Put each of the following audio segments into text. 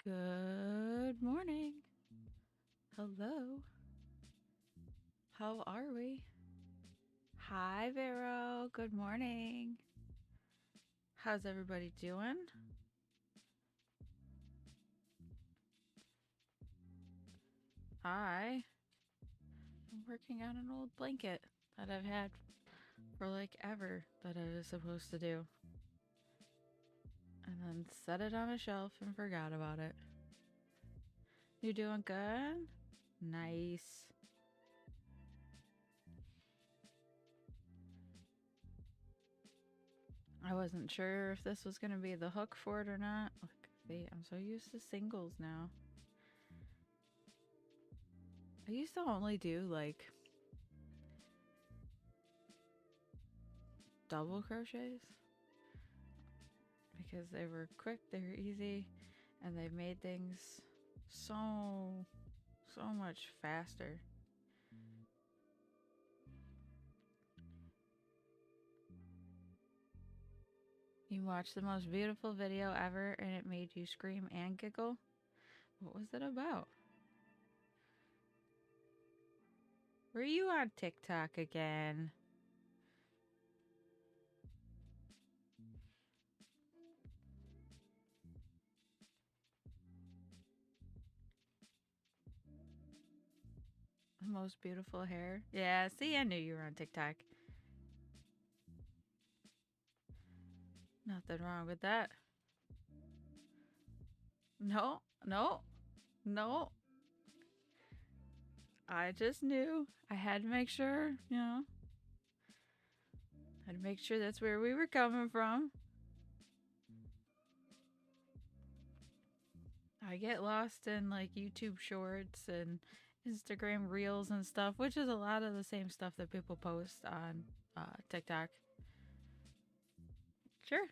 Good morning. Hello. How are we? Hi, Vero. Good morning. How's everybody doing? I'm working on an old blanket that I've had for like ever that I was supposed to do. And then set it on a shelf and forgot about it. You doing good? Nice. I wasn't sure if this was going to be the hook for it or not. Look, see, I'm so used to singles now. I used to only do like double crochets because they were quick, they were easy, and they made things so much faster. You watched the most beautiful video ever and it made you scream and giggle? What was it about? Were you on TikTok again? The most beautiful hair? Yeah, see, I knew you were on TikTok. Nothing wrong with that. No, no, no. I just knew. I had to make sure, had to make sure that's where we were coming from. I get lost in like YouTube shorts and Instagram reels and stuff, which is a lot of the same stuff that people post on TikTok. Sure.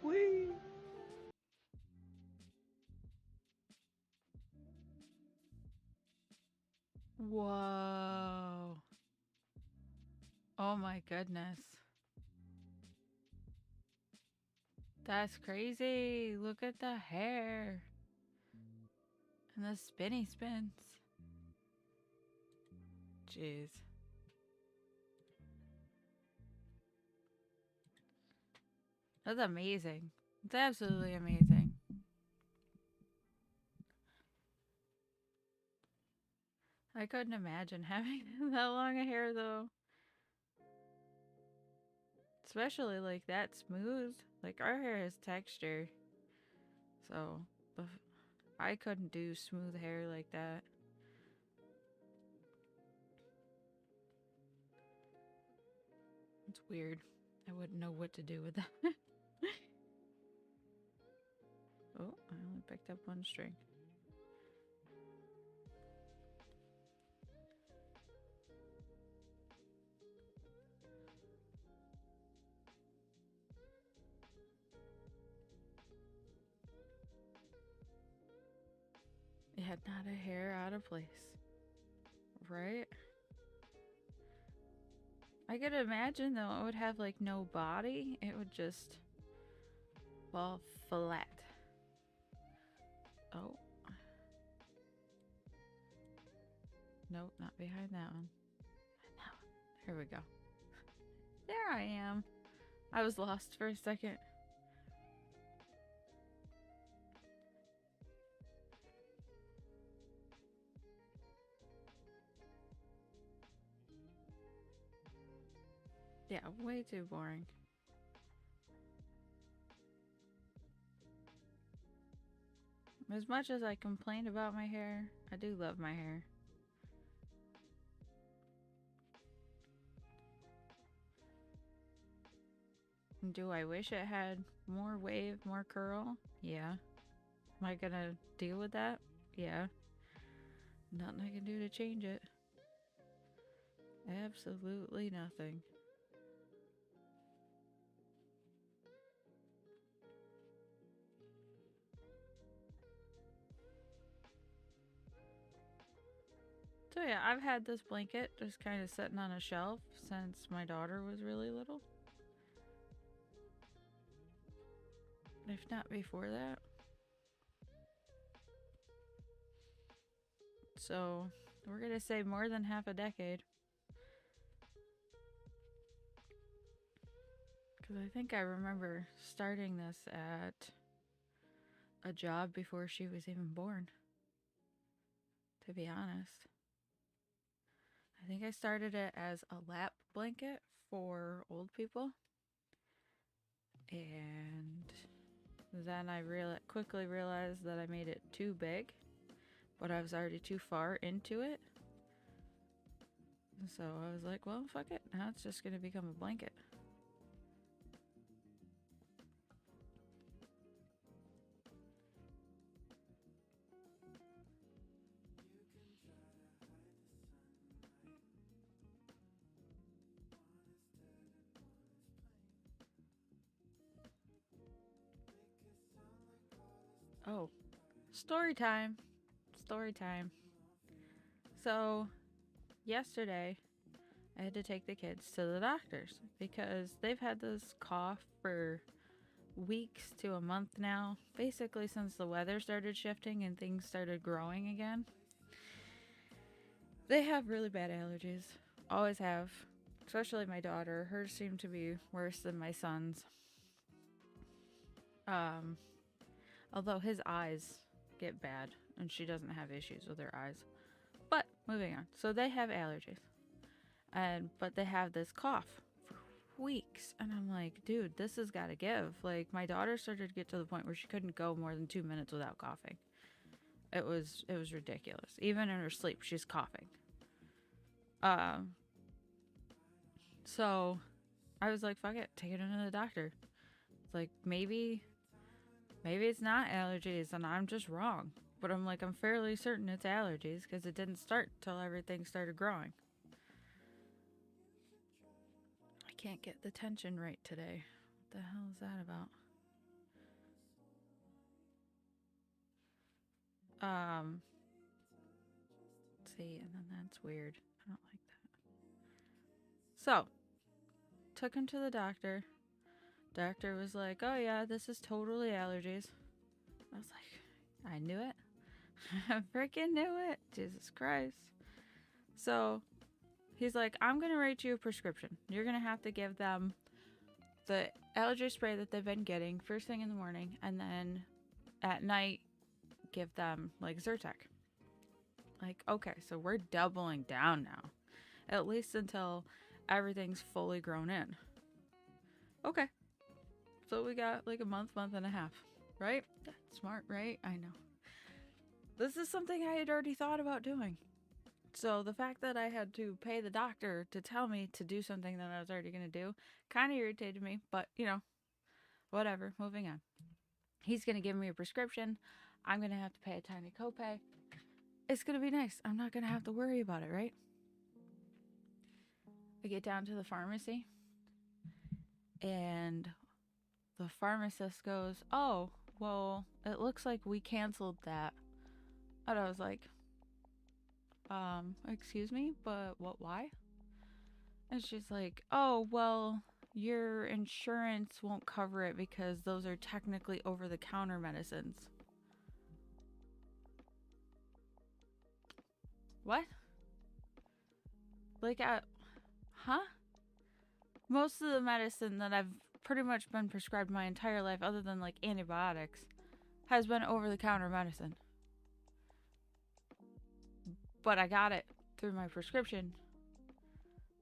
Wee. Whoa. Oh my goodness. That's crazy. Look at the hair. And the spinny spins. Jeez. That's amazing. It's absolutely amazing. I couldn't imagine having that long a hair though. Especially like that smooth. Like our hair has texture. So I couldn't do smooth hair like that. It's weird. I wouldn't know what to do with that. Oh, I only picked up one string. had not a hair out of place. Right? I could imagine though it would have like no body. It would just fall flat. Oh. Nope, not behind that one. No. Here we go. There I am. I was lost for a second. Yeah, way too boring. As much as I complain about my hair, I do love my hair. Do I wish it had more wave, more curl? Yeah. Am I gonna deal with that? Yeah. Nothing I can do to change it. Absolutely nothing. So yeah, I've had this blanket just kind of sitting on a shelf since my daughter was really little. If not before that. So we're gonna say more than half a decade. Because I think I remember starting this at a job before she was even born, to be honest. I think I started it as a lap blanket for old people. And then I quickly realized that I made it too big, but I was already too far into it. So I was like, well, fuck it. Now it's just going to become a blanket. Oh, story time. Story time. So, yesterday, I had to take the kids to the doctor's because they've had this cough for weeks to a month now. Basically, since the weather started shifting and things started growing again. They have really bad allergies. Always have. Especially my daughter. Hers seem to be worse than my son's. Um, although his eyes get bad and she doesn't have issues with her eyes. But moving on. So they have allergies. But they have this cough for weeks. And I'm like, dude, this has got to give. Like, my daughter started to get to the point where she couldn't go more than 2 minutes without coughing. It was ridiculous. Even in her sleep, she's coughing. So I was like, fuck it, take it into the doctor. It's like, maybe it's not allergies and I'm just wrong. But I'm like, I'm fairly certain it's allergies because it didn't start till everything started growing. I can't get the tension right today. What the hell is that about? Let's see, and then that's weird. I don't like that. So, took him to the doctor. Doctor was like, oh yeah, this is totally allergies. I was like, I knew it. I freaking knew it. Jesus Christ. So he's like, I'm going to write you a prescription. You're going to have to give them the allergy spray that they've been getting first thing in the morning. And then at night, give them like Zyrtec. Like, okay, so we're doubling down now. At least until everything's fully grown in. Okay. So we got like a month and a half. Right? That's smart, right? I know. This is something I had already thought about doing. So the fact that I had to pay the doctor to tell me to do something that I was already going to do kind of irritated me, but whatever, moving on. He's going to give me a prescription. I'm going to have to pay a tiny copay. It's going to be nice. I'm not going to have to worry about it, right? I get down to the pharmacy and the pharmacist goes, oh, well, it looks like we canceled that And I was like, excuse me, but why? And she's like, oh, well, your insurance won't cover it because those are technically over the counter medicines. What? Like, huh? Most of the medicine that I've pretty much been prescribed my entire life, other than like antibiotics, has been over the counter medicine. But I got it through my prescription.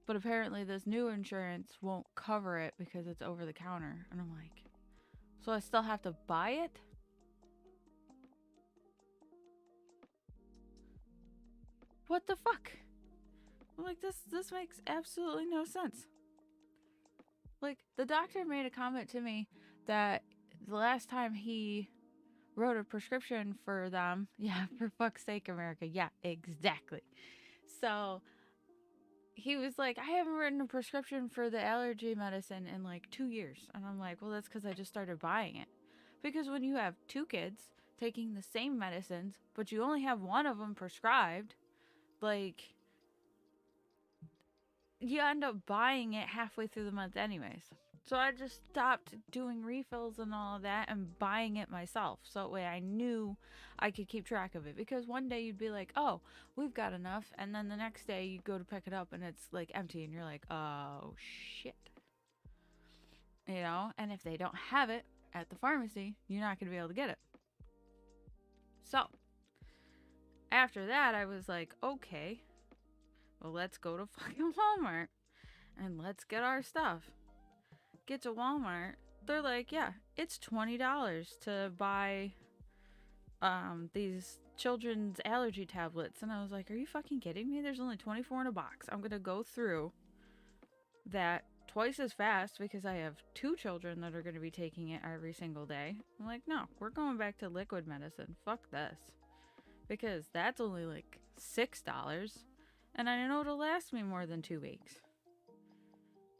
But apparently, this new insurance won't cover it because it's over the counter. And I'm like, so I still have to buy it? What the fuck? I'm like, this makes absolutely no sense. Like, the doctor made a comment to me that the last time he wrote a prescription for them, yeah, for fuck's sake, America, yeah, exactly. So he was like, I haven't written a prescription for the allergy medicine in like 2 years. And I'm like, well, that's because I just started buying it. Because when you have two kids taking the same medicines, but you only have one of them prescribed, like, you end up buying it halfway through the month anyways. So I just stopped doing refills and all of that and buying it myself. So that way I knew I could keep track of it. Because one day you'd be like, oh, we've got enough. And then the next day you go to pick it up and it's like empty. And you're like, oh, shit. You know? And if they don't have it at the pharmacy, you're not going to be able to get it. So after that, I was like, okay, well, let's go to fucking Walmart and let's get our stuff. Get to Walmart, they're like, yeah, it's $20 to buy these children's allergy tablets. And I was like, are you fucking kidding me? There's only 24 in a box. I'm gonna go through that twice as fast because I have 2 children that are gonna be taking it every single day. I'm like, no, we're going back to liquid medicine. Fuck this. Because that's only like $6. And I know it'll last me more than 2 weeks.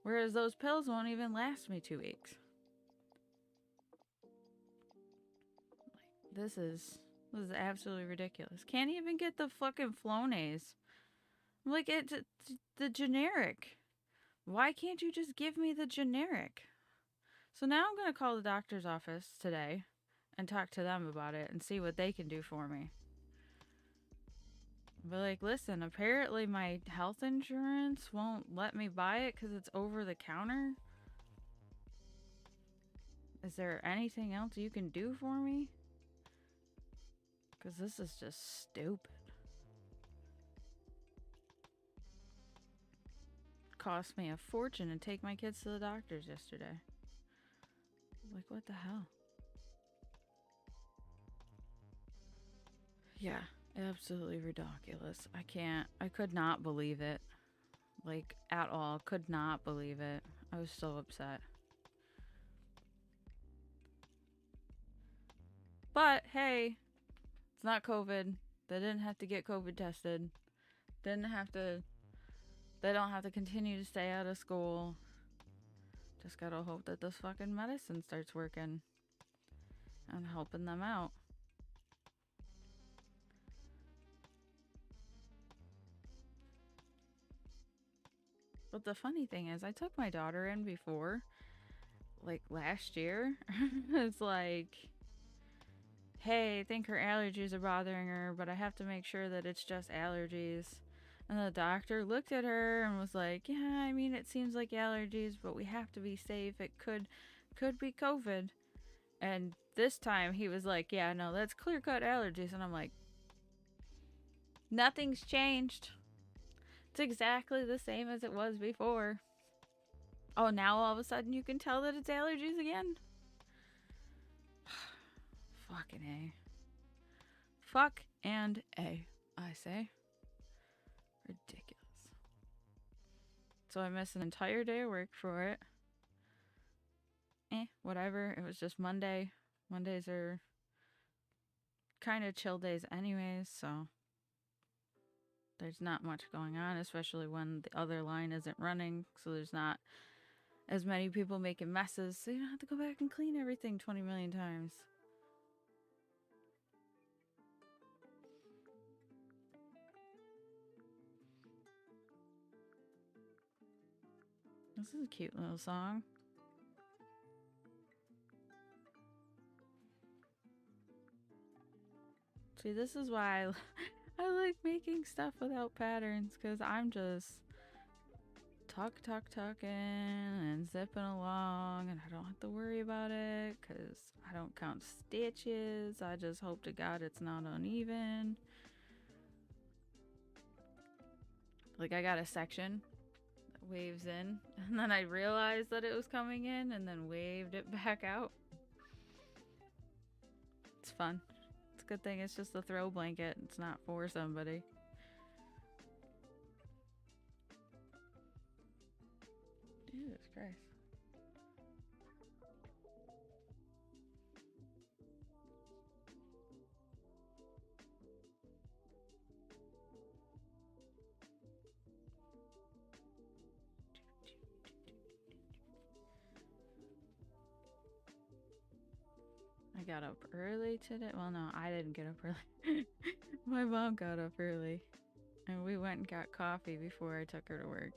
Whereas those pills won't even last me 2 weeks. This is absolutely ridiculous. Can't even get the fucking Flonase. Like, it's the generic. Why can't you just give me the generic? So now I'm going to call the doctor's office today and talk to them about it and see what they can do for me. But like, listen, apparently my health insurance won't let me buy it because it's over the counter. Is there anything else you can do for me? Because this is just stupid. Cost me a fortune to take my kids to the doctor's yesterday. Like, what the hell? Yeah, absolutely ridiculous. I could not believe it. Like, at all. Could not believe it. I was so upset. But, hey, it's not COVID. They didn't have to get COVID tested. They don't have to continue to stay out of school. Just gotta hope that this fucking medicine starts working and helping them out. But the funny thing is, I took my daughter in before, like last year. It's like, hey, I think her allergies are bothering her, but I have to make sure that it's just allergies. And the doctor looked at her and was like, yeah, I mean, it seems like allergies, but we have to be safe. It could be COVID. And this time he was like, yeah, no, that's clear-cut allergies. And I'm like, nothing's changed. It's exactly the same as it was before. Oh, now all of a sudden you can tell that it's allergies again? Fucking A. Fuck and A, I say. Ridiculous. So I missed an entire day of work for it. Whatever. It was just Monday. Mondays are kind of chill days anyways, so there's not much going on, especially when the other line isn't running, so there's not as many people making messes, so you don't have to go back and clean everything 20 million times. This is a cute little song. See, this is why I like making stuff without patterns, because I'm just talking and zipping along, and I don't have to worry about it because I don't count stitches. I just hope to God it's not uneven. Like, I got a section that waves in, and then I realized that it was coming in and then waved it back out. It's fun. It's a good thing it's just a throw blanket. It's not for somebody. Jesus Christ. I got up early today. Well, no, I didn't get up early. My mom got up early. And we went and got coffee before I took her to work.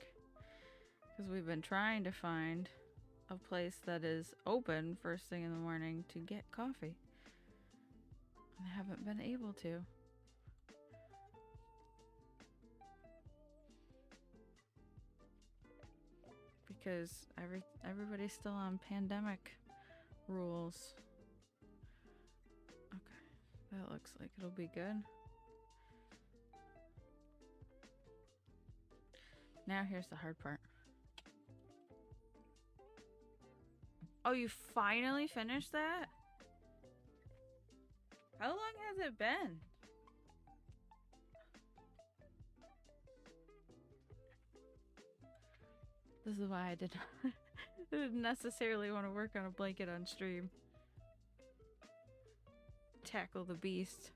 Because we've been trying to find a place that is open first thing in the morning to get coffee. And I haven't been able to. Because everybody's still on pandemic rules. Okay, that looks like it'll be good. Now here's the hard part. Oh, you finally finished that? How long has it been? This is why I didn't necessarily want to work on a blanket on stream. Tackle the beast.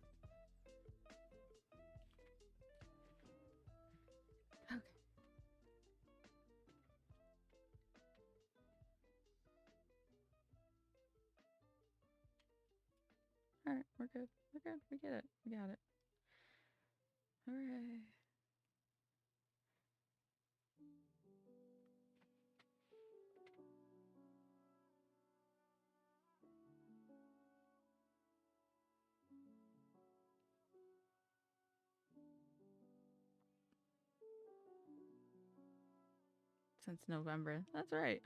Okay. Alright, we're good. We're good. We get it. We got it. Hooray. Since November. That's right.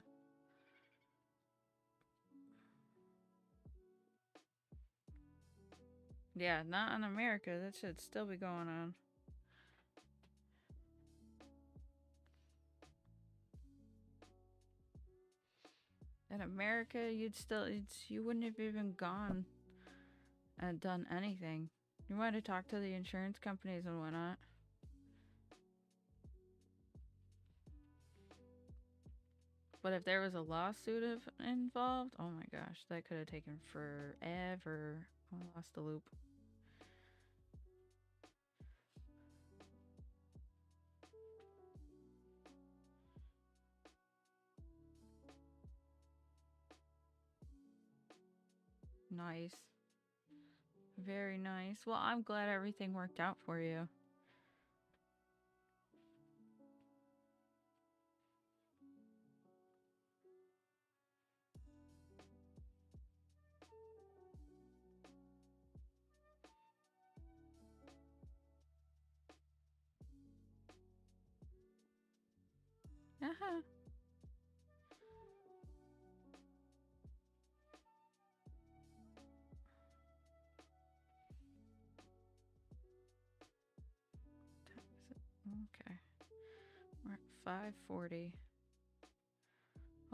Yeah, not in America. That should still be going on. In America, you wouldn't have even gone and done anything. You might have talked to the insurance companies and whatnot. But if there was a lawsuit involved, oh my gosh, that could have taken forever. I lost the loop. Nice. Very nice. Well, I'm glad everything worked out for you. Uh-huh. Okay. We're at 5:40.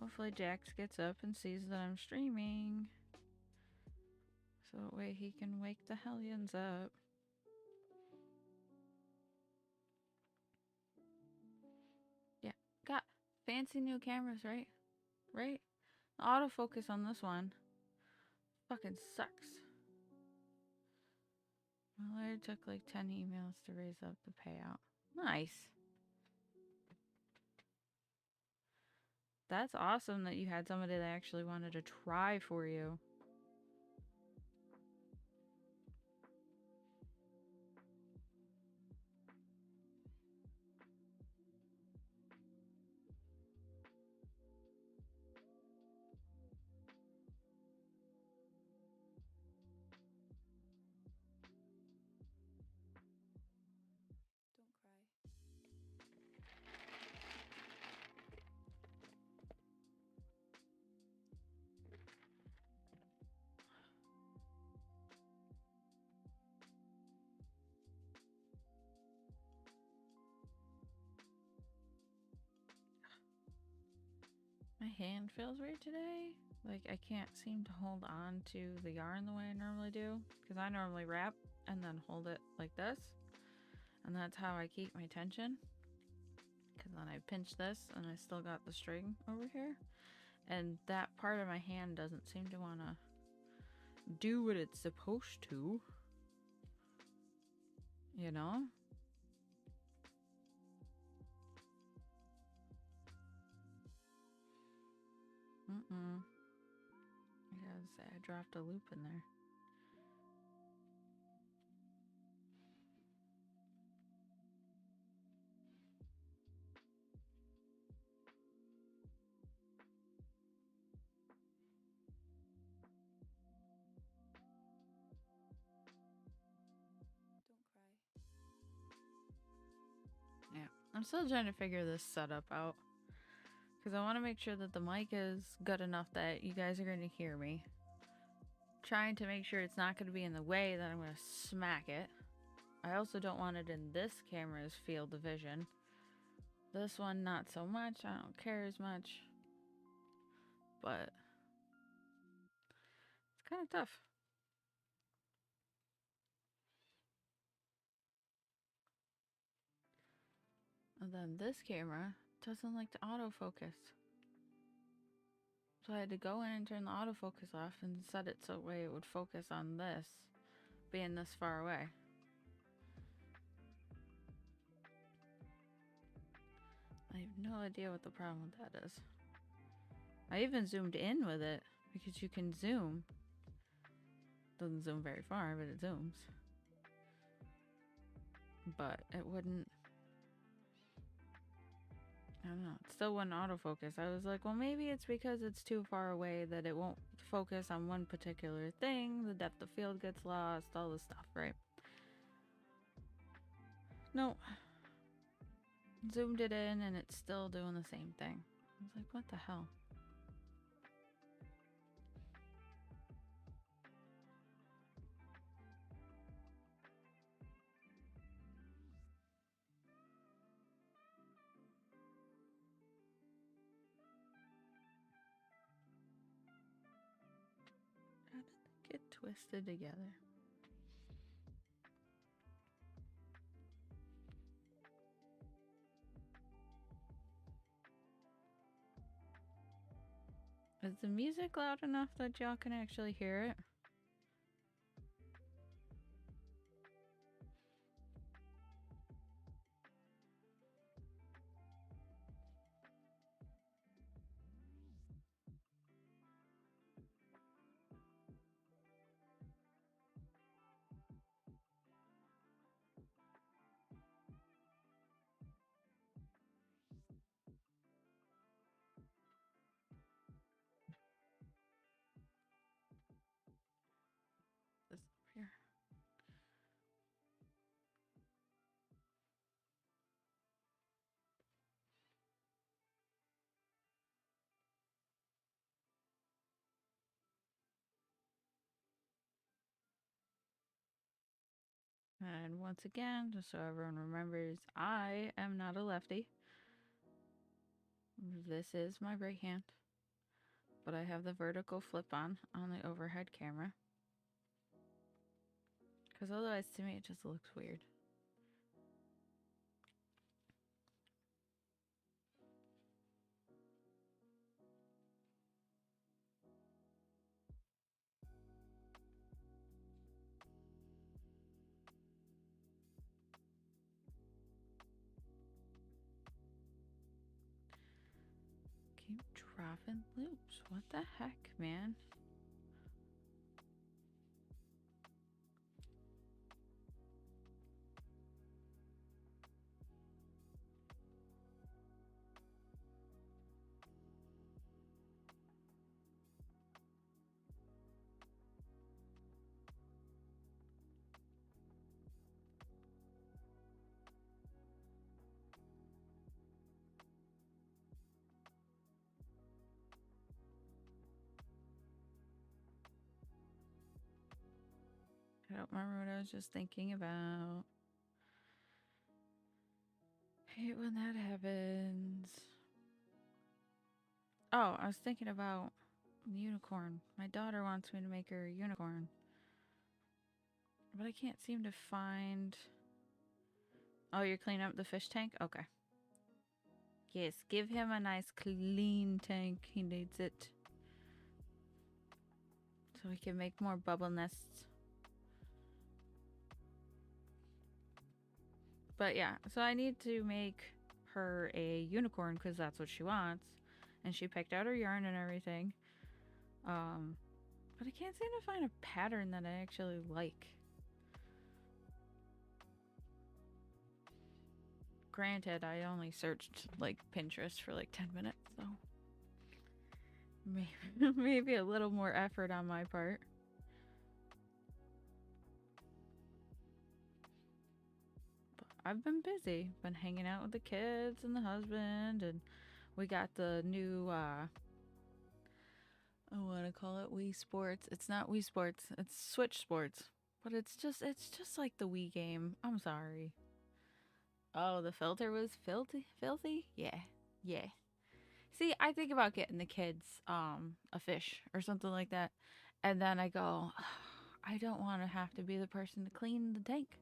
Hopefully Jax gets up and sees that I'm streaming. So that way he can wake the hellions up. Yeah. Got fancy new cameras, right? Right? The autofocus on this one fucking sucks. My lawyer took like 10 emails to raise up the payout. Nice. That's awesome that you had somebody that actually wanted to try for you. My hand feels weird today. Like I can't seem to hold on to the yarn the way I normally do. Because I normally wrap and then hold it like this. And that's how I keep my tension. Because then I pinch this and I still got the string over here. And that part of my hand doesn't seem to want to do what it's supposed to. You know? I gotta say, I dropped a loop in there. Yeah, I'm still trying to figure this setup out. Because I want to make sure that the mic is good enough that you guys are going to hear me. Trying to make sure it's not going to be in the way that I'm going to smack it. I also don't want it in this camera's field of vision. This one, not so much. I don't care as much. But it's kind of tough. And then this camera doesn't like to autofocus. So I had to go in and turn the autofocus off and set it so that way it would focus on this, being this far away. I have no idea what the problem with that is. I even zoomed in with it because you can zoom. Doesn't zoom very far, but it zooms. But it wouldn't. I don't know. It still wouldn't autofocus. I was like, well, maybe it's because it's too far away that it won't focus on one particular thing. The depth of field gets lost, all this stuff, right? No. Zoomed it in and it's still doing the same thing. I was like, what the hell? How did they get twisted together? Is the music loud enough that y'all can actually hear it? This up here. And once again, just so everyone remembers, I am not a lefty. This is my right hand. But I have the vertical flip on the overhead camera. Because otherwise, to me, it just looks weird. Keep dropping loops. What the heck, man? I don't remember what I was just thinking about. Hate when that happens. Oh, I was thinking about unicorn. My daughter wants me to make her a unicorn, but I can't seem to find. Oh, you're cleaning up the fish tank? Okay. Yes, give him a nice clean tank. He needs it. So we can make more bubble nests. But yeah, so I need to make her a unicorn because that's what she wants. And she picked out her yarn and everything. But I can't seem to find a pattern that I actually like. Granted, I only searched like Pinterest for like 10 minutes, so maybe a little more effort on my part. But I've been busy, been hanging out with the kids and the husband, and we got the new I want to call it Wii Sports. It's not Wii Sports, it's Switch Sports. But it's just like the Wii game. I'm sorry. Oh, the filter was filthy? Filthy? Yeah. Yeah. See, I think about getting the kids a fish or something like that. And then I go, I don't want to have to be the person to clean the tank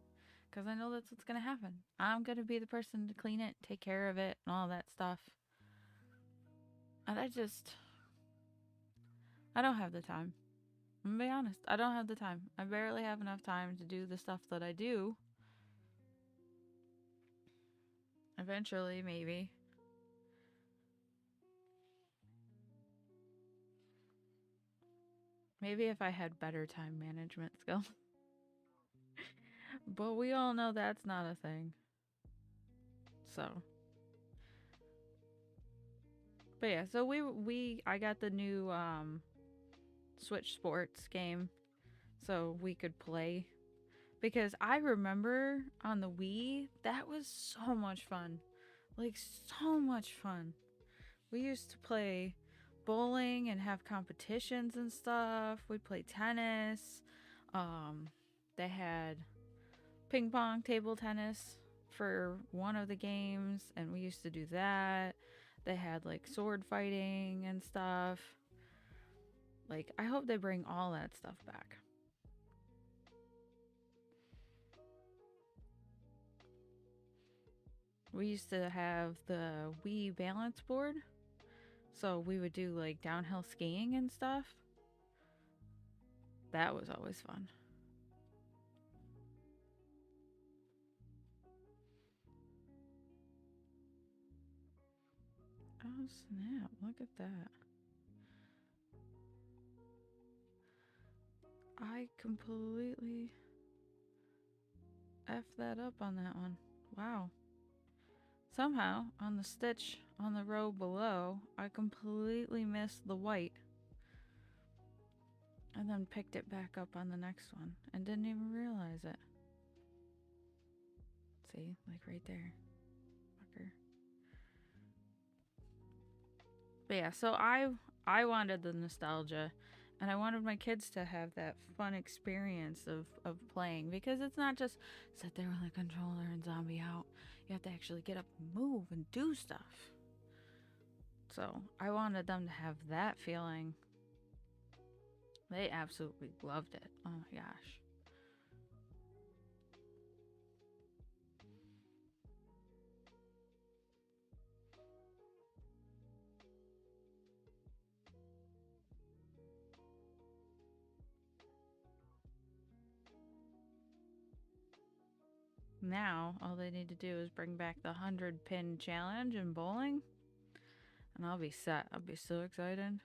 because I know that's what's going to happen. I'm going to be the person to clean it, take care of it, and all that stuff. And I don't have the time. I'm going to be honest. I don't have the time. I barely have enough time to do the stuff that I do. Eventually, maybe. Maybe if I had better time management skills. But we all know that's not a thing. So, but yeah, so I got the new Switch Sports game so we could play because I remember on the Wii that was so much fun. Like so much fun. We used to play bowling and have competitions and stuff. We'd play tennis. Um they had ping pong, table tennis for one of the games, and we used to do that. They had like sword fighting and stuff. Like, I hope they bring all that stuff back. We used to have the Wii balance board, so we would do like downhill skiing and stuff. That was always fun. Oh, snap. Look at that. I completely effed that up on that one. Wow. Somehow, on the stitch on the row below, I completely missed the white and then picked it back up on the next one and didn't even realize it. See, like right there. Fucker. But yeah, so I wanted the nostalgia and I wanted my kids to have that fun experience of playing because it's not just sit there with a controller and zombie out. You have to actually get up and move and do stuff. So I wanted them to have that feeling. They absolutely loved it. Oh my gosh. Now, all they need to do is bring back the 100 pin challenge in bowling, and I'll be set. I'll be so excited.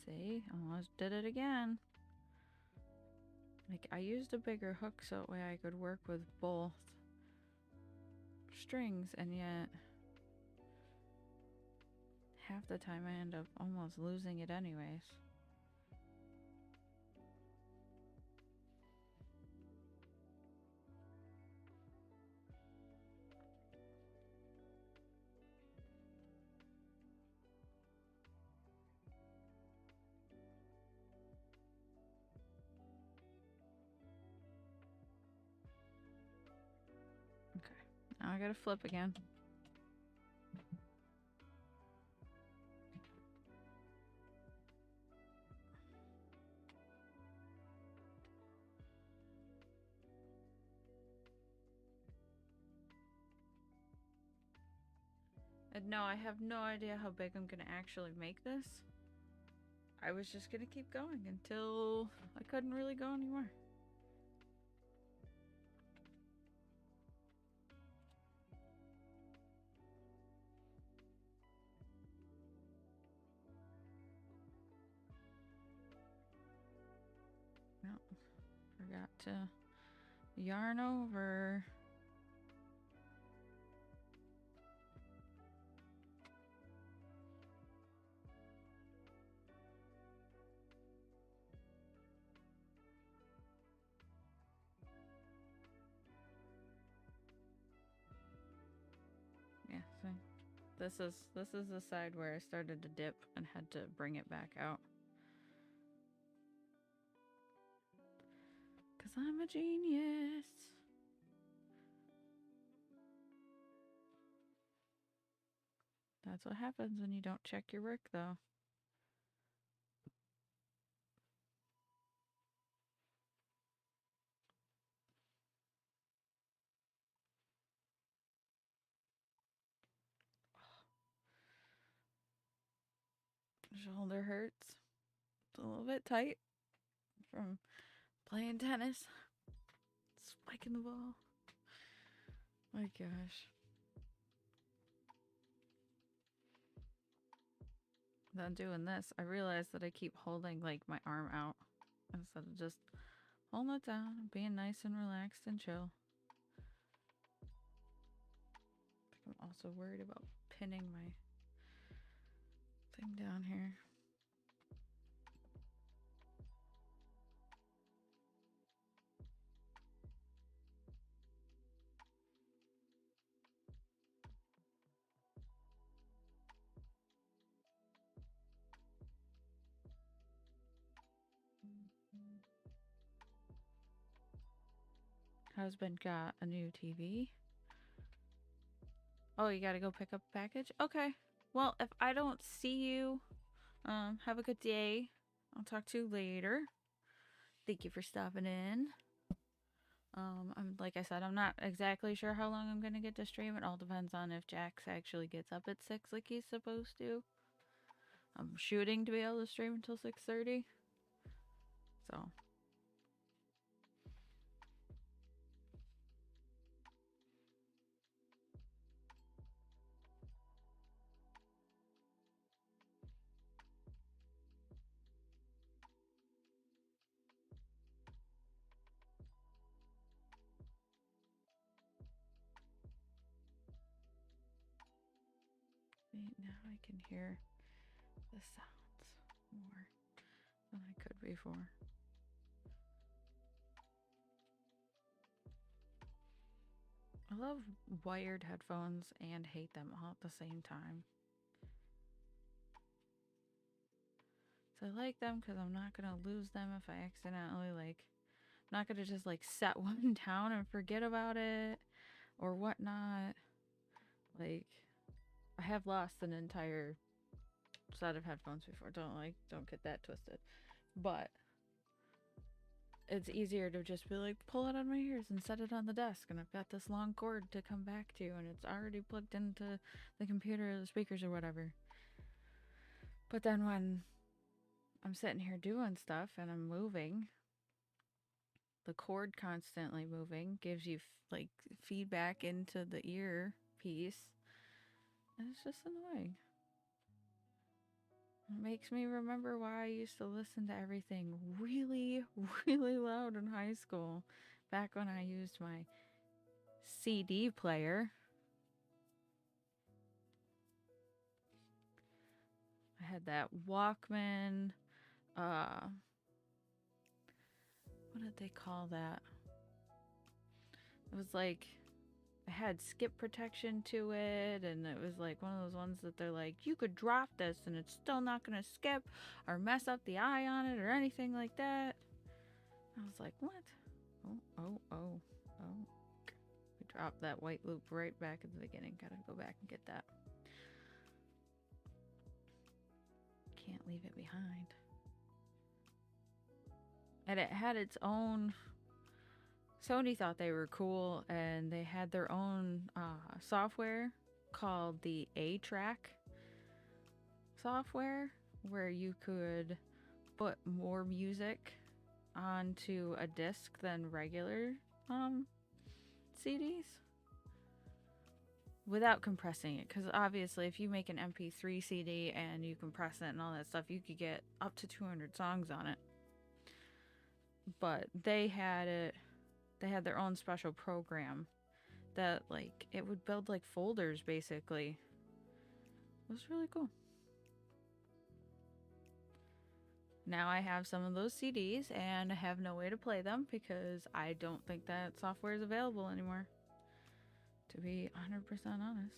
See, almost did it again. Like, I used a bigger hook so that way I could work with both strings, and yet half the time I end up almost losing it anyways. Okay, now I gotta flip again. And no, I have no idea how big I'm gonna actually make this. I was just gonna keep going until I couldn't really go anymore. No, forgot to yarn over. Yeah, see. This is the side where I started to dip and had to bring it back out. 'Cause I'm a genius. That's what happens when you don't check your work, though. Shoulder hurts. It's a little bit tight from playing tennis. Spiking the ball. My gosh. Then doing this, I realized that I keep holding like my arm out instead of just holding it down and being nice and relaxed and chill. I'm also worried about pinning my thing down here. Husband got a new TV. Oh, you gotta go pick up a package? Okay. Well, if I don't see you, have a good day. I'll talk to you later. Thank you for stopping in. I'm like I said, I'm not exactly sure how long I'm gonna get to stream. It all depends on if Jax actually gets up at 6 like he's supposed to. I'm shooting to be able to stream until 6:30. So now I can hear the sounds more than I could before. I love wired headphones and hate them all at the same time. So I like them because I'm not gonna lose them if I accidentally I'm not gonna just set one down and forget about it or whatnot. Like, I have lost an entire set of headphones before. Don't get that twisted. But it's easier to just be like, pull it on my ears and set it on the desk, and I've got this long cord to come back to, and it's already plugged into the computer or the speakers or whatever. But then when I'm sitting here doing stuff and I'm moving, the cord constantly moving gives you feedback into the ear piece, and it's just annoying. It makes me remember why I used to listen to everything really, really loud in high school. Back when I used my CD player. I had that Walkman. What did they call that? It was like it had skip protection to it, and it was like one of those ones that they're like, you could drop this and it's still not gonna skip or mess up the eye on it or anything like that. I was like, what? Oh. We dropped that white loop right back at the beginning. Gotta go back and get that. Can't leave it behind. And it had its own. Sony thought they were cool, and they had their own software called the A-Track software, where you could put more music onto a disc than regular CDs without compressing it. Because obviously, if you make an MP3 CD and you compress it and all that stuff, you could get up to 200 songs on it. But they had their own special program that, like, it would build like folders basically. It was really cool. Now I have some of those CDs and I have no way to play them because I don't think that software is available anymore, to be 100% honest.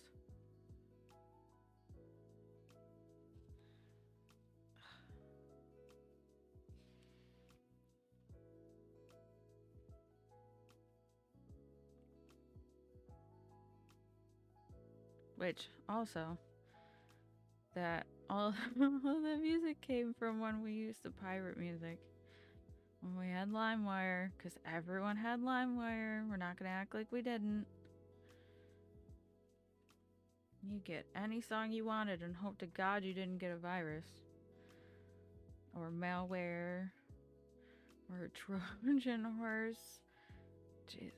Which also, that all the music came from when we used to pirate music. When we had LimeWire, because everyone had LimeWire. We're not going to act like we didn't. You get any song you wanted and hope to God you didn't get a virus. Or malware. Or a Trojan horse. Jesus.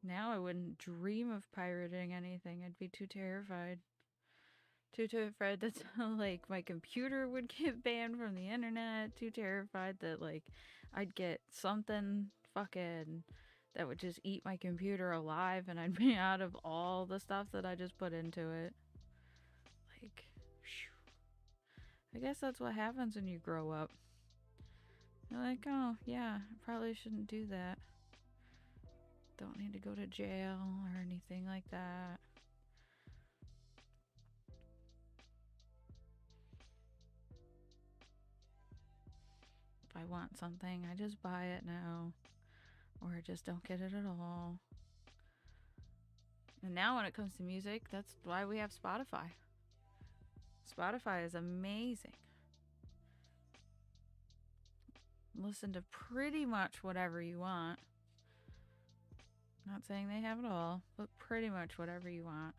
Now I wouldn't dream of pirating anything. I'd be too terrified. Too terrified that like my computer would get banned from the internet. Too terrified that like I'd get something fucking that would just eat my computer alive and I'd be out of all the stuff that I just put into it. Like, I guess that's what happens when you grow up. You're like, oh yeah, I probably shouldn't do that. Don't need to go to jail or anything like that. If I want something, I just buy it now. Or I just don't get it at all. And now when it comes to music, that's why we have Spotify. Spotify is amazing. Listen to pretty much whatever you want. Not saying they have it all, but pretty much whatever you want.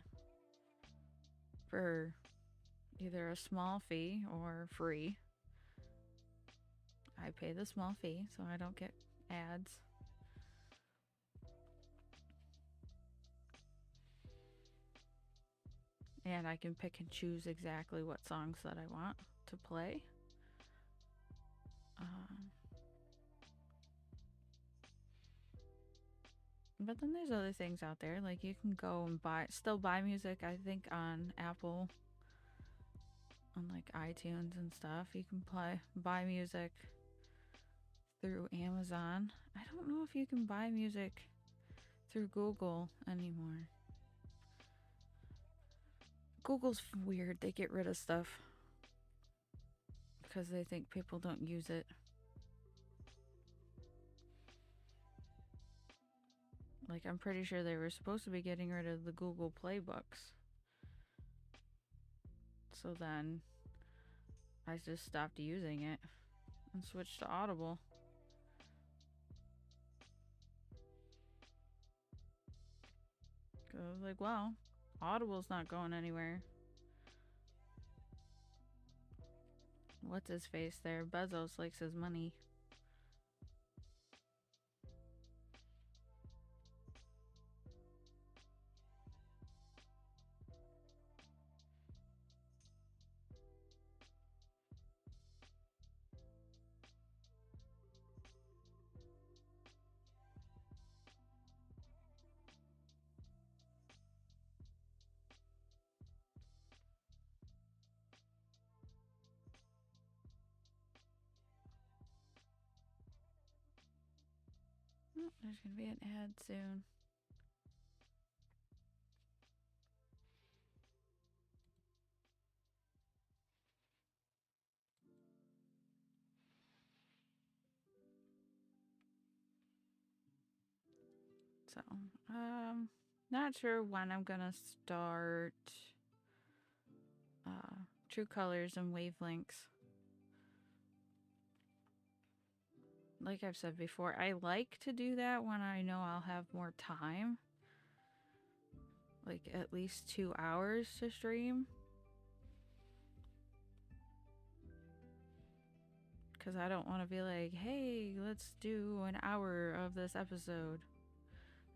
For either a small fee or free. I pay the small fee so I don't get ads. And I can pick and choose exactly what songs that I want to play. But then there's other things out there. Like you can go and still buy music, I think, on Apple, on like iTunes and stuff. You can buy music through Amazon. I don't know if you can buy music through Google anymore. Google's weird. They get rid of stuff because they think people don't use it. Like, I'm pretty sure they were supposed to be getting rid of the Google Play books. So then I just stopped using it and switched to Audible. I was like, well, Audible's not going anywhere. What's his face there? Bezos likes his money. There's gonna be an ad soon. So, not sure when I'm gonna start True Colors and Wavelengths. Like I've said before, I like to do that when I know I'll have more time. Like at least 2 hours to stream. Because I don't want to be like, hey, let's do an hour of this episode.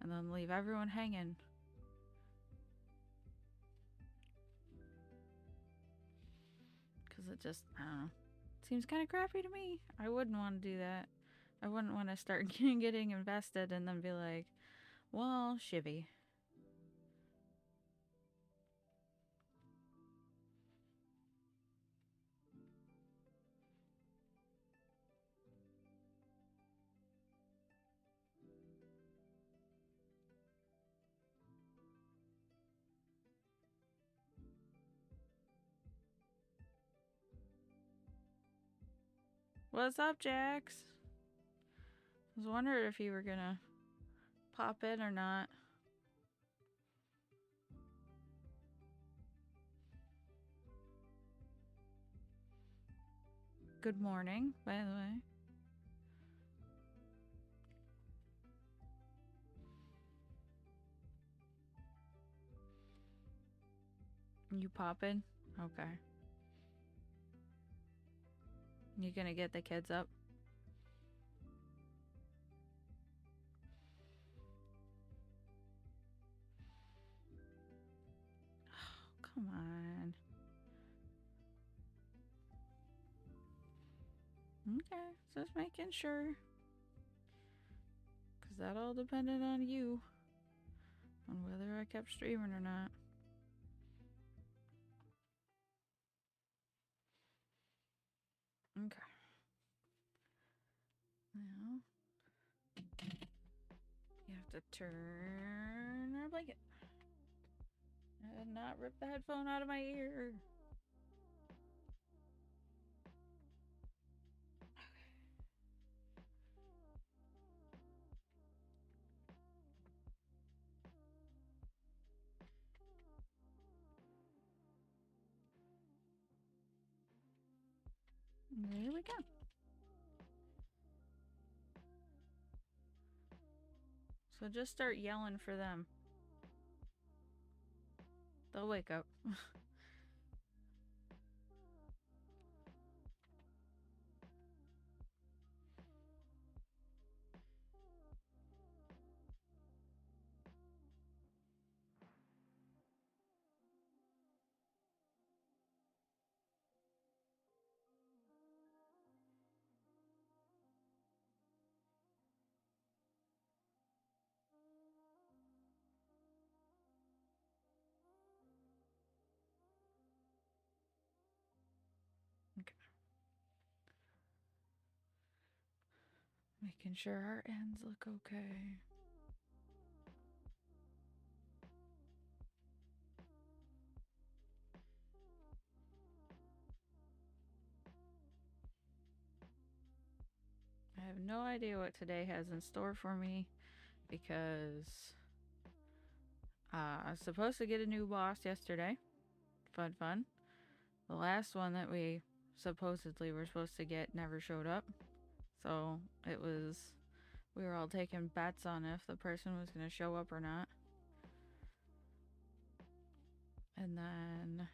And then leave everyone hanging. Because it just, I don't know, seems kind of crappy to me. I wouldn't want to do that. I wouldn't want to start getting invested and then be like, well, shibby. What's up, Jax? I was wondering if you were gonna pop in or not. Good morning, by the way. You popping? Okay. You gonna get the kids up? Oh, come on. Okay, just making sure. Because that all depended on you. On whether I kept streaming or not. Okay. Now, you have to turn our blanket. And not rip the headphone out of my ear. There we go. So just start yelling for them. They'll wake up. Okay. Making sure our ends look okay. I have no idea what today has in store for me because I was supposed to get a new boss yesterday. Fun. The last one that we supposedly were supposed to get never showed up. So we were all taking bets on if the person was going to show up or not. And then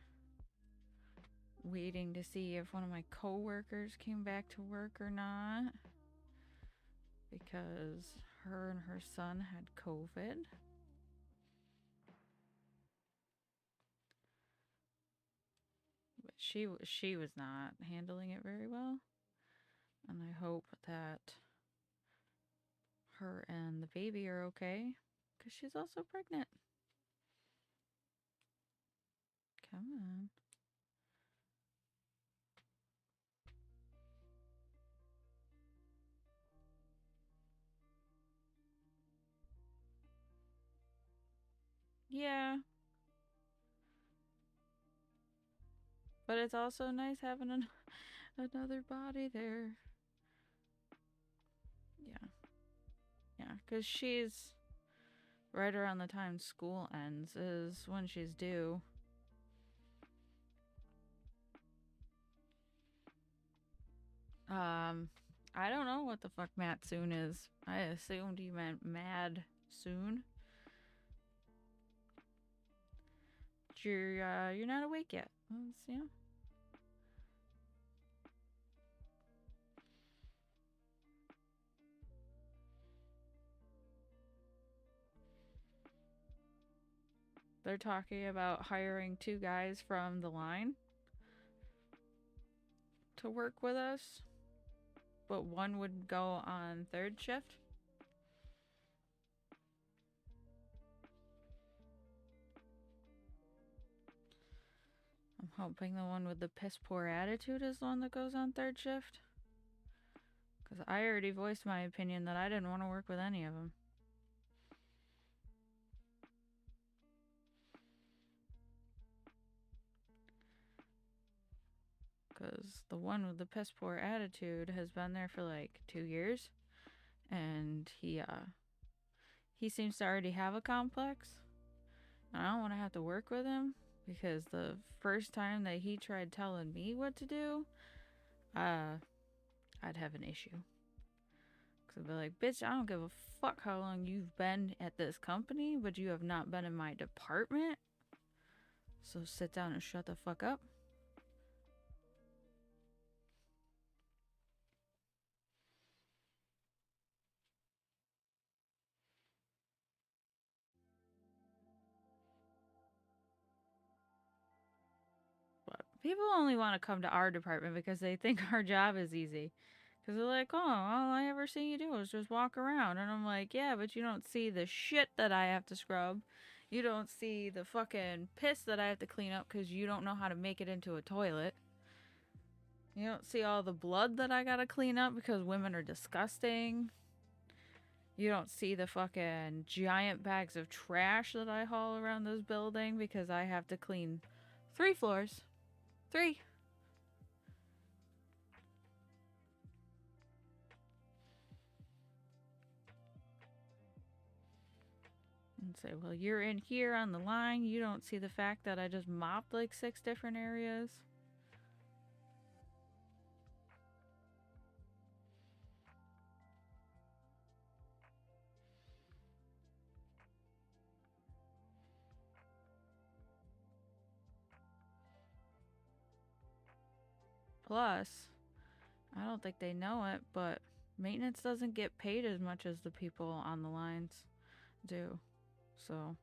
waiting to see if one of my coworkers came back to work or not. Because her and her son had COVID. But she was not handling it very well. And I hope that her and the baby are okay. Because she's also pregnant. Come on. Yeah. But it's also nice having another body there. Yeah. Yeah, because she's right around the time school ends is when she's due. I don't know what the fuck Matt soon is. I assumed you meant mad soon. You're not awake yet. Yeah. They're talking about hiring 2 guys from the line to work with us, but one would go on third shift. I'm hoping the one with the piss poor attitude is the one that goes on third shift. Because I already voiced my opinion that I didn't want to work with any of them. Because the one with the piss poor attitude has been there for like 2 years. And he seems to already have a complex. And I don't want to have to work with him. Because the first time that he tried telling me what to do, I'd have an issue. Because I'd be like, bitch, I don't give a fuck how long you've been at this company, but you have not been in my department. So sit down and shut the fuck up. But people only want to come to our department because they think our job is easy. Because they're like, oh, all I ever see you do is just walk around. And I'm like, yeah, but you don't see the shit that I have to scrub. You don't see the fucking piss that I have to clean up because you don't know how to make it into a toilet. You don't see all the blood that I gotta clean up because women are disgusting. You don't see the fucking giant bags of trash that I haul around this building because I have to clean 3 floors. 3. And say, well, you're in here on the line. You don't see the fact that I just mopped like 6 different areas. Plus, I don't think they know it, but maintenance doesn't get paid as much as the people on the lines do. So,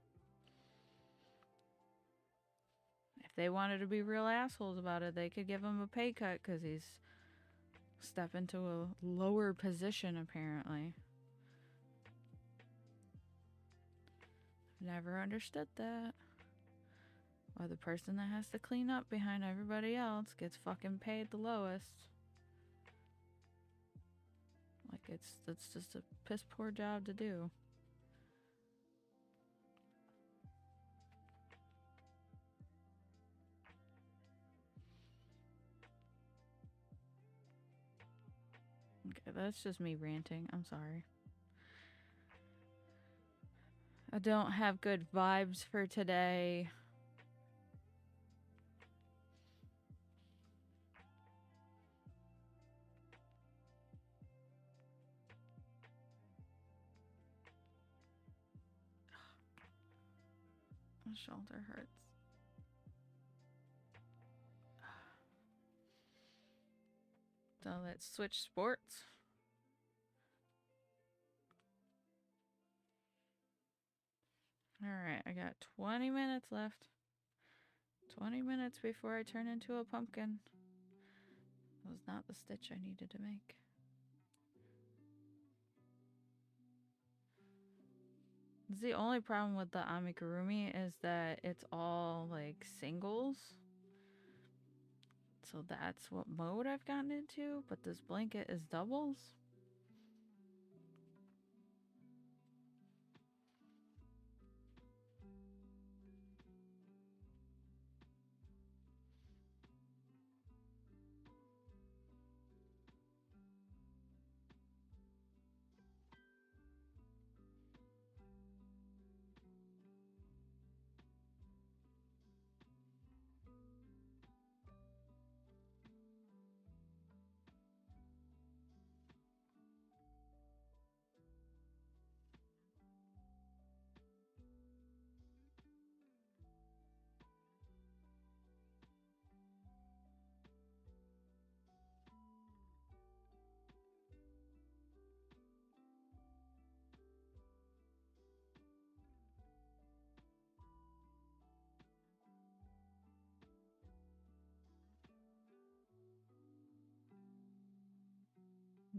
if they wanted to be real assholes about it, they could give him a pay cut because he's stepping to a lower position, apparently. Never understood that. Why the person that has to clean up behind everybody else gets fucking paid the lowest. Like that's just a piss poor job to do. Okay, that's just me ranting. I'm sorry. I don't have good vibes for today. My shoulder hurts. So let's switch sports. Alright, I got 20 minutes left. 20 minutes before I turn into a pumpkin. That was not the stitch I needed to make. The only problem with the amigurumi is that it's all like singles. So that's what mode I've gotten into, but this blanket is doubles.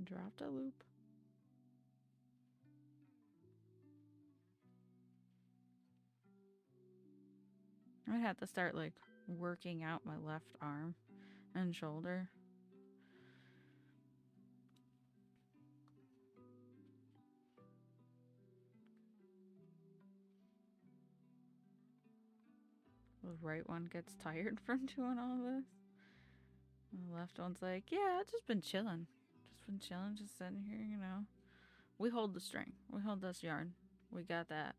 Dropped a loop. I had to start like working out my left arm and shoulder. The right one gets tired from doing all this. And the left one's like, yeah, I've just been chilling. Just sitting here, you know. We hold the string. We hold this yarn. We got that.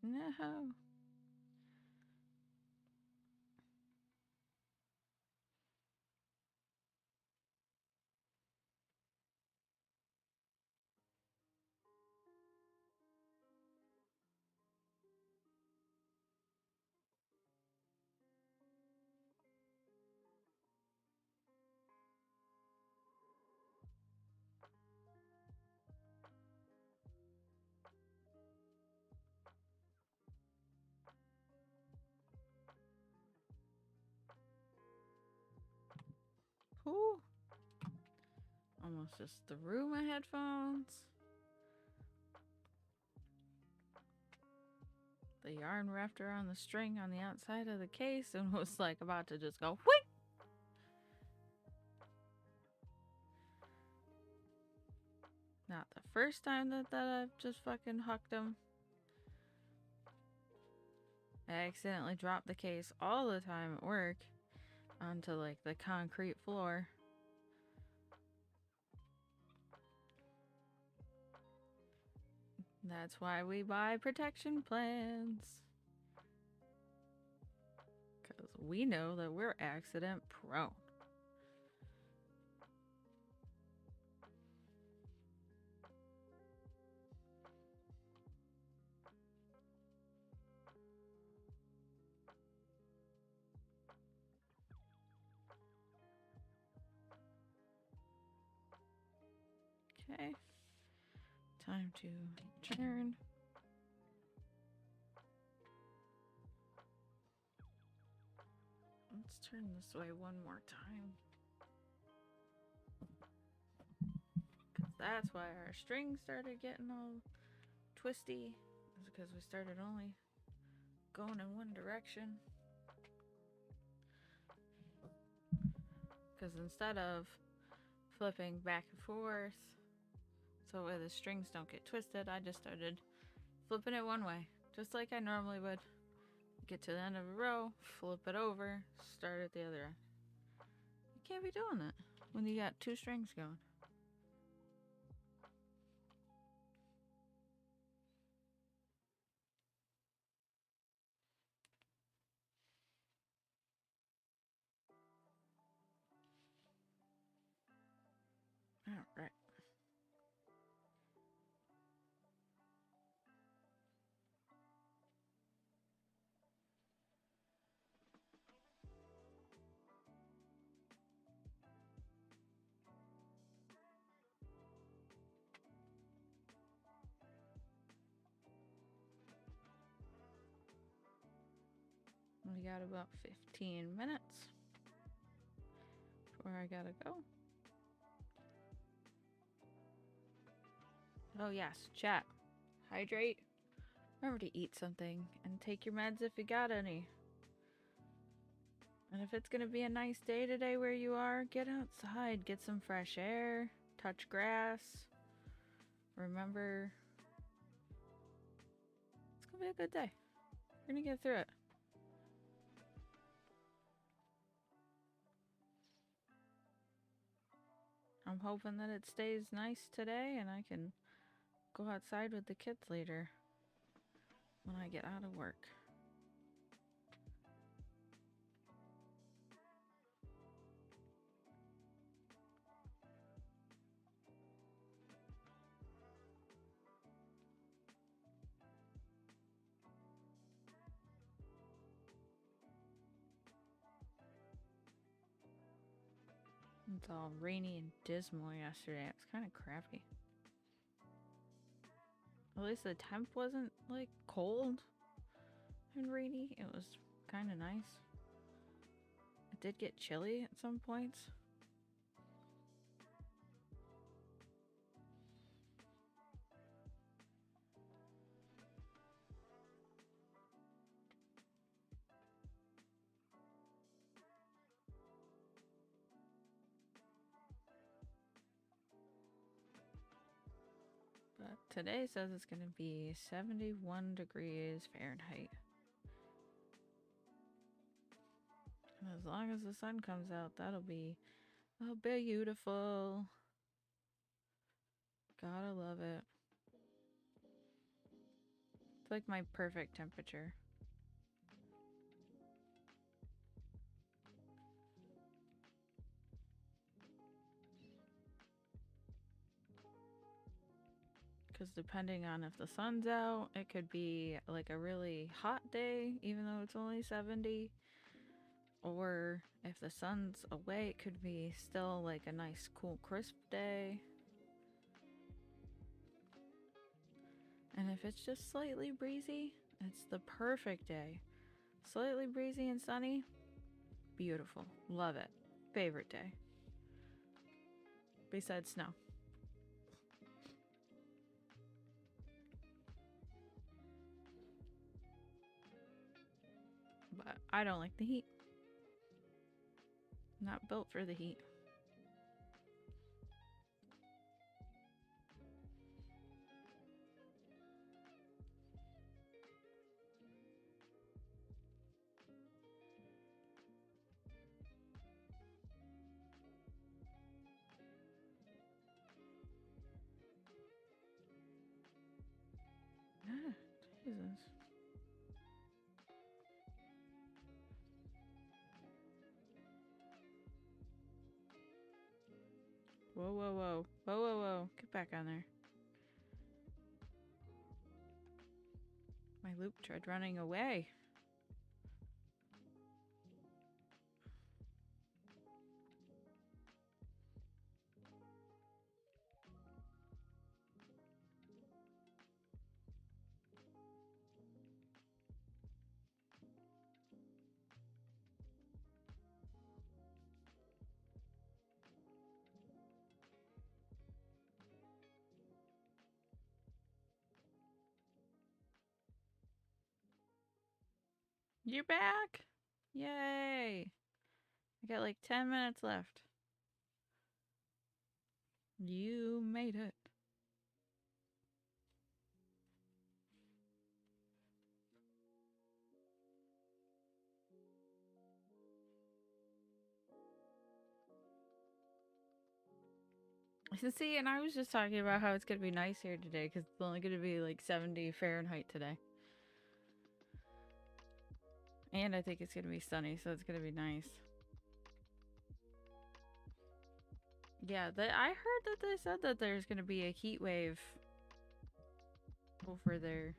No. Whew. Almost just threw my headphones. The yarn wrapped around the string on the outside of the case and was like about to just go whoosh. Not the first time that I've just fucking hucked them. I accidentally drop the case all the time at work onto like the concrete floor. That's why we buy protection plans. Because we know that we're accident prone. Okay. Time to turn. Let's turn this way one more time. Because that's why our string started getting all twisty. It's because we started only going in one direction. Because instead of flipping back and forth so where the strings don't get twisted, I just started flipping it one way, just like I normally would. Get to the end of a row, flip it over, start at the other end. You can't be doing that when you got two strings going. All right. We got about 15 minutes before I gotta go. Oh, yes, chat. Hydrate. Remember to eat something and take your meds if you got any. And if it's going to be a nice day today where you are, get outside, get some fresh air, touch grass. Remember, it's going to be a good day. We're going to get through it. I'm hoping that it stays nice today and I can go outside with the kids later when I get out of work. It's all rainy and dismal yesterday. It was kind of crappy. At least the temp wasn't like cold and rainy. It was kind of nice. It did get chilly at some points. But today says it's going to be 71 degrees Fahrenheit. And as long as the sun comes out, that'll be beautiful. Gotta love it. It's like my perfect temperature. Because depending on if the sun's out, it could be like a really hot day, even though it's only 70. Or if the sun's away, it could be still like a nice, cool, crisp day. And if it's just slightly breezy, it's the perfect day. Slightly breezy and sunny, beautiful. Love it. Favorite day. Besides snow. But I don't like the heat. Not built for the heat. Ah, Jesus. Whoa, whoa, whoa. Whoa, whoa, whoa. Get back on there. My loop tried running away. You're back! Yay! I got like 10 minutes left. You made it. See, and I was just talking about how it's going to be nice here today because it's only going to be like 70 Fahrenheit today. And I think it's going to be sunny, so it's going to be nice. Yeah, I heard that they said that there's going to be a heat wave over there.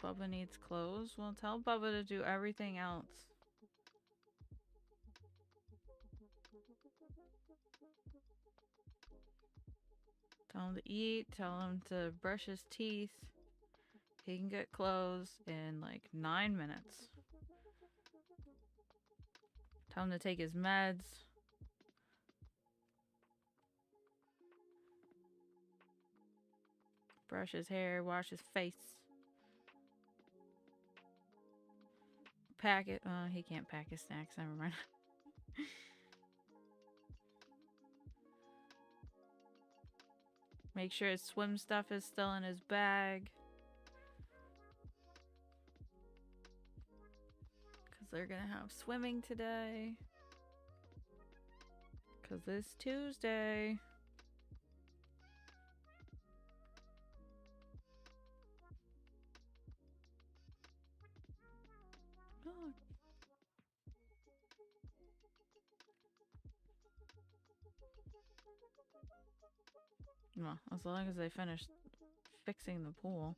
Bubba needs clothes. Well, tell Bubba to do everything else. Tell him to eat. Tell him to brush his teeth. He can get clothes in like 9 minutes. Tell him to take his meds. brush his hair, wash his face. Pack it. Oh, he can't pack his snacks. Never mind. Make sure his swim stuff is still in his bag. Because they're going to have swimming today. Because it's Tuesday. Oh. Well, as long as they finish fixing the pool.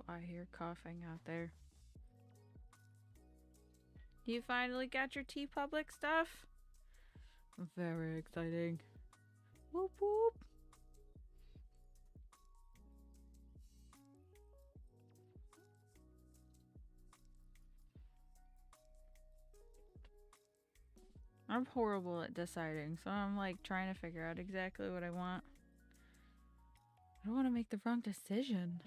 I hear coughing out there. You finally got your TeePublic stuff? Very exciting. Whoop whoop. I'm horrible at deciding, so I'm like trying to figure out exactly what I want. I don't want to make the wrong decision.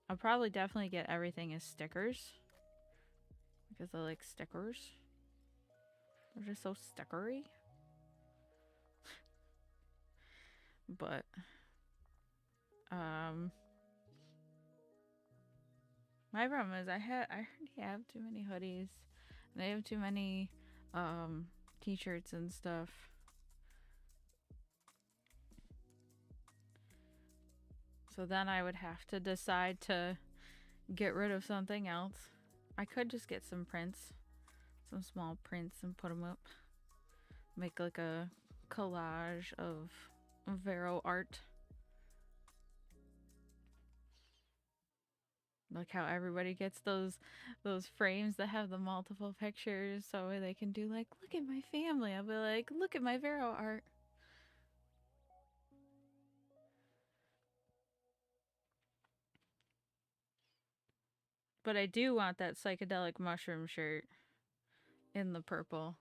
I'll probably definitely get everything as stickers. Because I like stickers. They're just so stickery. But, my problem is I already have too many hoodies. And I have too many, t-shirts and stuff. So then I would have to decide to get rid of something else. I could just get some prints. Some small prints and put them up. Make like a collage of Vero art. Like how everybody gets those frames that have the multiple pictures so they can do like, look at my family. I'll be like, look at my Vero art. But I do want that psychedelic mushroom shirt in the purple.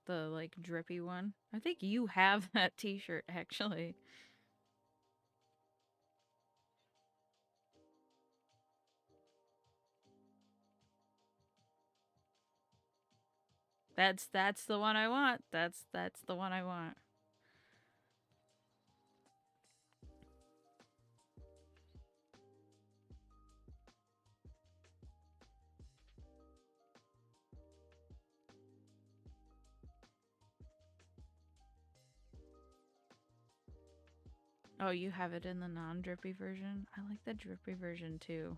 The like drippy one. I think you have that t-shirt actually. That's the one I want. That's the one I want. Oh, you have it in the non-drippy version? I like the drippy version too.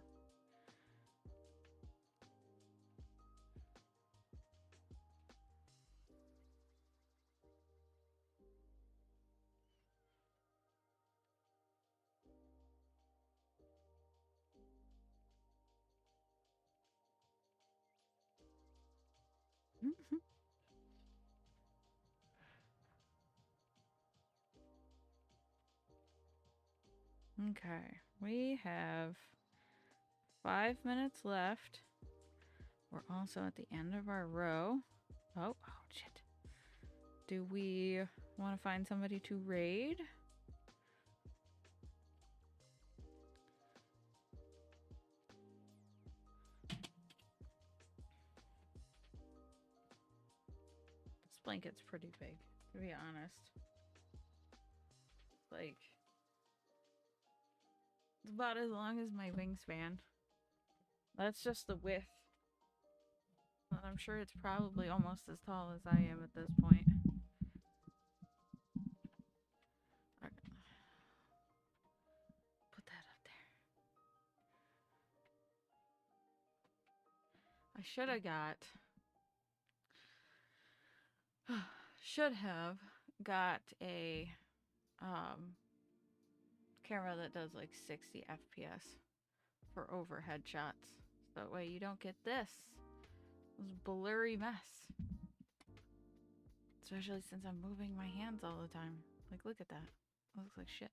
Okay, we have 5 minutes left. We're also at the end of our row. Oh, shit. Do we want to find somebody to raid? blanket's pretty big, to be honest. Like, it's about as long as my wingspan. That's just the width. And I'm sure it's probably almost as tall as I am at this point. Okay. Put that up there. I should have got a camera that does like 60 FPS for overhead shots. So that way you don't get this blurry mess. Especially since I'm moving my hands all the time. Like, look at that. It looks like shit.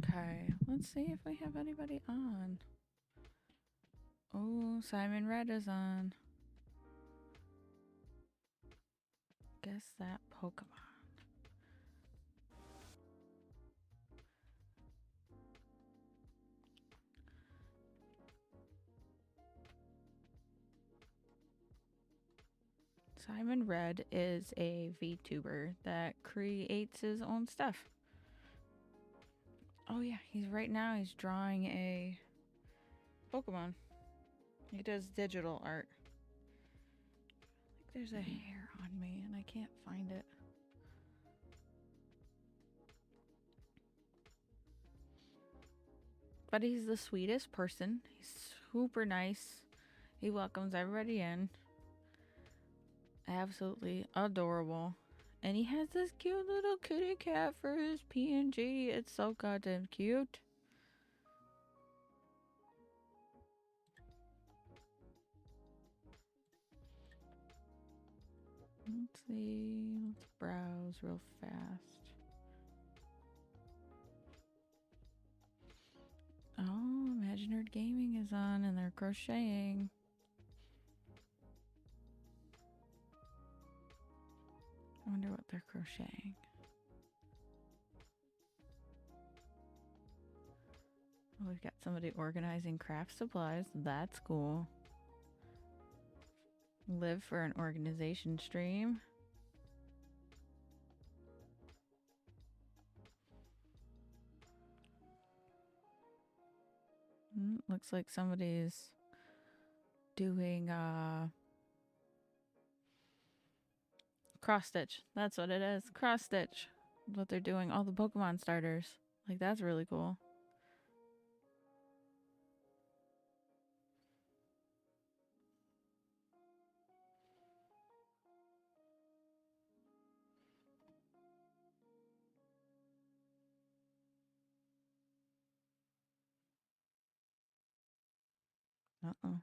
Okay, let's see if we have anybody on. Oh, Simon Red is on. Guess that Pokemon. Simon Red is a VTuber that creates his own stuff. Oh yeah, he's drawing a Pokemon. He does digital art. I think there's a hair on me and I can't find it. But he's the sweetest person. He's super nice. He welcomes everybody in. Absolutely adorable. And he has this cute little kitty cat for his PNG. It's so goddamn cute. Let's see. Let's browse real fast. Oh, Imaginary Gaming is on and they're crocheting. I wonder what they're crocheting. Oh, we've got somebody organizing craft supplies. That's cool. Live for an organization stream. Looks like somebody's doing cross stitch. That's what it is. Cross stitch. What they're doing. All the Pokemon starters. Like, that's really cool. Uh-oh.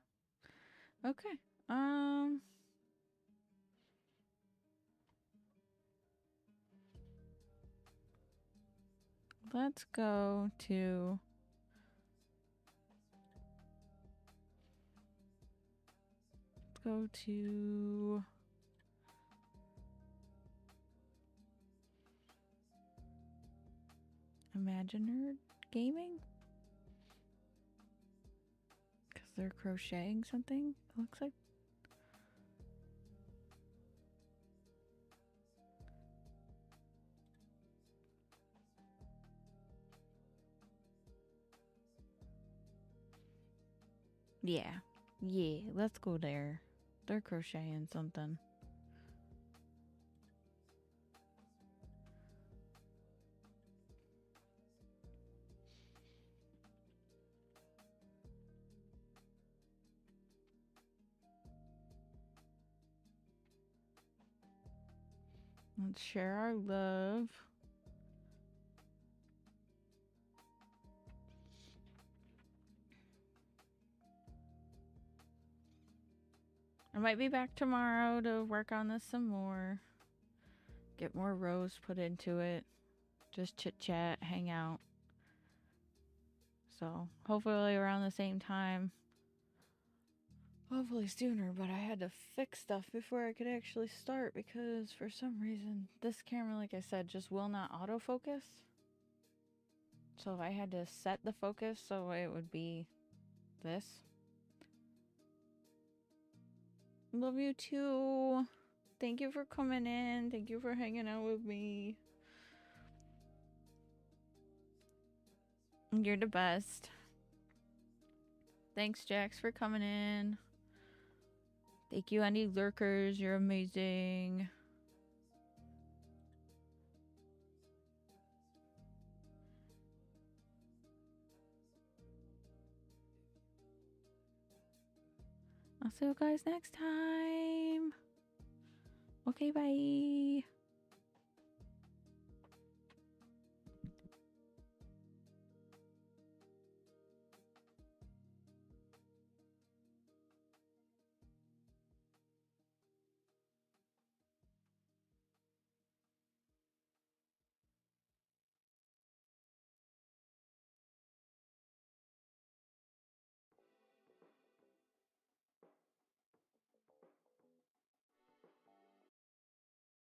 Okay. Let's go to Imaginary Gaming? Because they're crocheting something, it looks like. Yeah, let's go there. They're crocheting something. Let's share our love. I might be back tomorrow to work on this some more. Get more rows put into it. Just chit chat, hang out. So hopefully around the same time. Hopefully sooner, but I had to fix stuff before I could actually start because for some reason this camera, like I said, just will not autofocus. So if I had to set the focus so it would be this. Love you too. Thank you for coming in. Thank you for hanging out with me. You're the best. Thanks, Jax, for coming in. Thank you, any lurkers. You're amazing. I'll see you guys next time. Okay, bye.